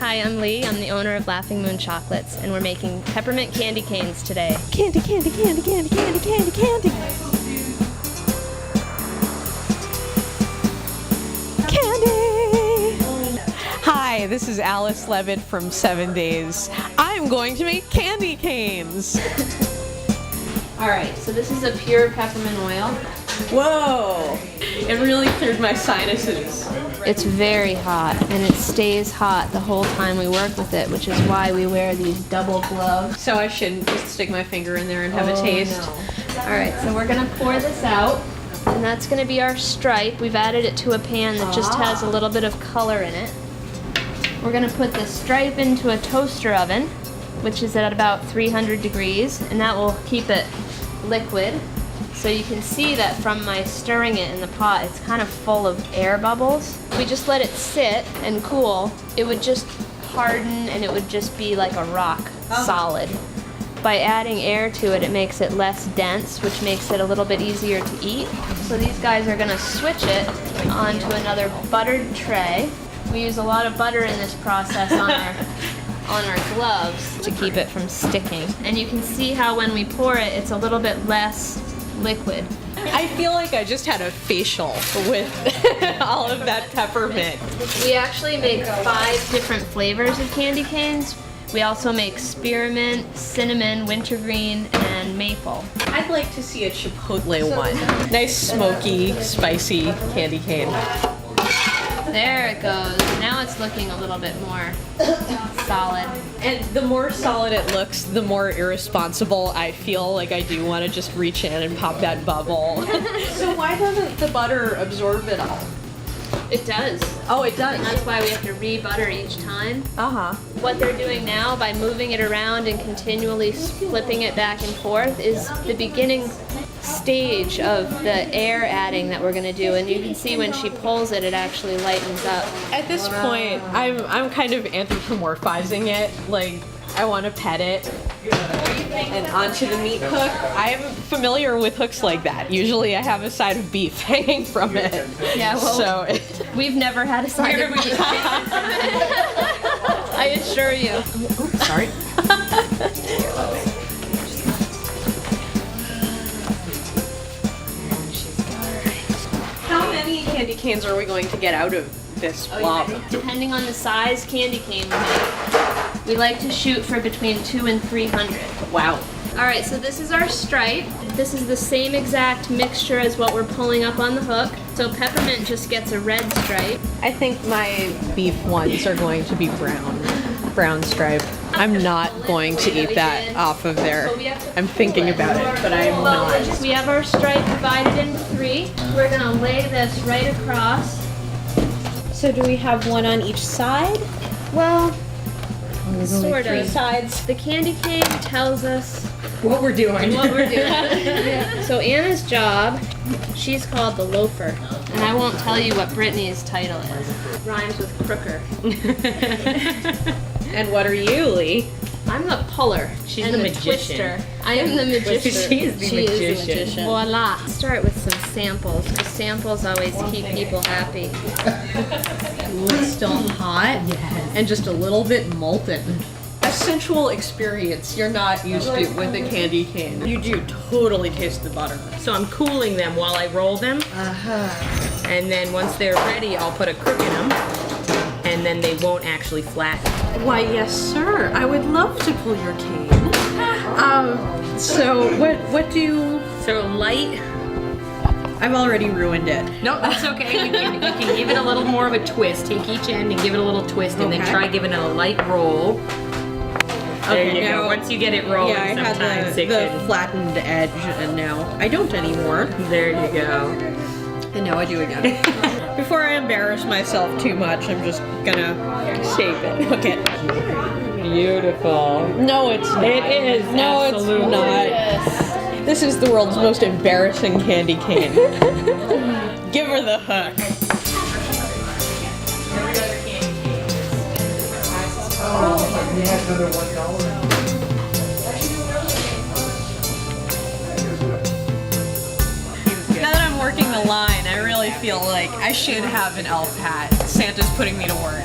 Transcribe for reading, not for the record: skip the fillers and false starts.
Hi, I'm Lee. I'm the owner of Laughing Moon Chocolates, and we're making peppermint candy canes today. Candy, candy, candy, candy, candy, candy, candy. Candy. Hi, this is Alice Levitt from 7 Days. I'm going to make candy canes. Alright, so this is a pure peppermint oil. Whoa! It really cleared my sinuses. It's very hot, and it stays hot the whole time we work with it, which is why we wear these double gloves. So I shouldn't just stick my finger in there and have a taste. No. Alright, so we're gonna pour this out, and that's gonna be our stripe. We've added it to a pan that just has a little bit of color in it. We're gonna put the stripe into a toaster oven, which is at about 300 degrees, and that will keep it liquid. So you can see that from my stirring it in the pot, it's kind of full of air bubbles. If we just let it sit and cool, it would just harden and it would just be like a rock solid. By adding air to it, it makes it less dense, which makes it a little bit easier to eat. So these guys are gonna switch it onto another buttered tray. We use a lot of butter in this process on our gloves to keep it from sticking. And you can see how when we pour it, it's a little bit less liquid. I feel like I just had a facial with all of that peppermint. We actually make 5 different flavors of candy canes. We also make spearmint, cinnamon, wintergreen, and maple. I'd like to see a chipotle one. Nice smoky, spicy candy cane. There it goes. Now it's looking a little bit more solid. And the more solid it looks, the more irresponsible I feel. Like I do want to just reach in and pop that bubble. So why doesn't the butter absorb it all? It does. Oh, it does. And that's why we have to re-butter each time. Uh-huh. What they're doing now by moving it around and continually flipping it back and forth is the beginning stage of the air adding that we're going to do, and you can see when she pulls it, it actually lightens up. At this point, I'm kind of anthropomorphizing it. Like, I want to pet it and onto the meat hook. I'm familiar with hooks like that. Usually I have a side of beef hanging from it. Yeah, well, so we've never had a side of beef. I assure you. Sorry. How many candy canes are we going to get out of this blob? Depending on the size candy cane we make, we like to shoot for between 200 and 300. Wow. Alright, so this is our stripe. This is the same exact mixture as what we're pulling up on the hook. So peppermint just gets a red stripe. I think my beef ones are going to be brown stripe. I'm not going to eat that off of there. I'm thinking about it, but I'm not. We have our stripe divided into 3. We're gonna lay this right across. So do we have one on each side? Well, sort Three of. sides. The candy cane tells us What we're doing. what we're doing. So Anna's job, she's called the loafer. And I won't tell you what Brittany's title is. Rhymes with crooker. And what are you, Lee? I'm the puller. She's and the the magician. twister. I am the magician. She is the magician. Voila. Start with some samples, because samples always keep people happy. It's still hot and just a little bit molten. A sensual experience you're not used to with a candy cane. You do totally taste the butter. So I'm cooling them while I roll them. And then once they're ready, I'll put a crook in them. And then they won't actually flatten. Why, yes, sir. I would love to pull your cane. So what do you... So light. I've already ruined it. No, that's okay. You can give it a little more of a twist. Take each end and give it a little twist, and then Okay. try giving it a light roll. There you now- go. Once you get it rolling, Yeah, I had sometimes the it can. flattened edge, and now I don't anymore. There you go. And now I do again. Before I embarrass myself too much, I'm just gonna shape it. Hook it. Beautiful. No, it's not. It is. No, absolutely. it's not. This is the world's most embarrassing candy cane. Give her the hook. Now that I'm working the line, I really feel like I should have an elf hat. Santa's putting me to work.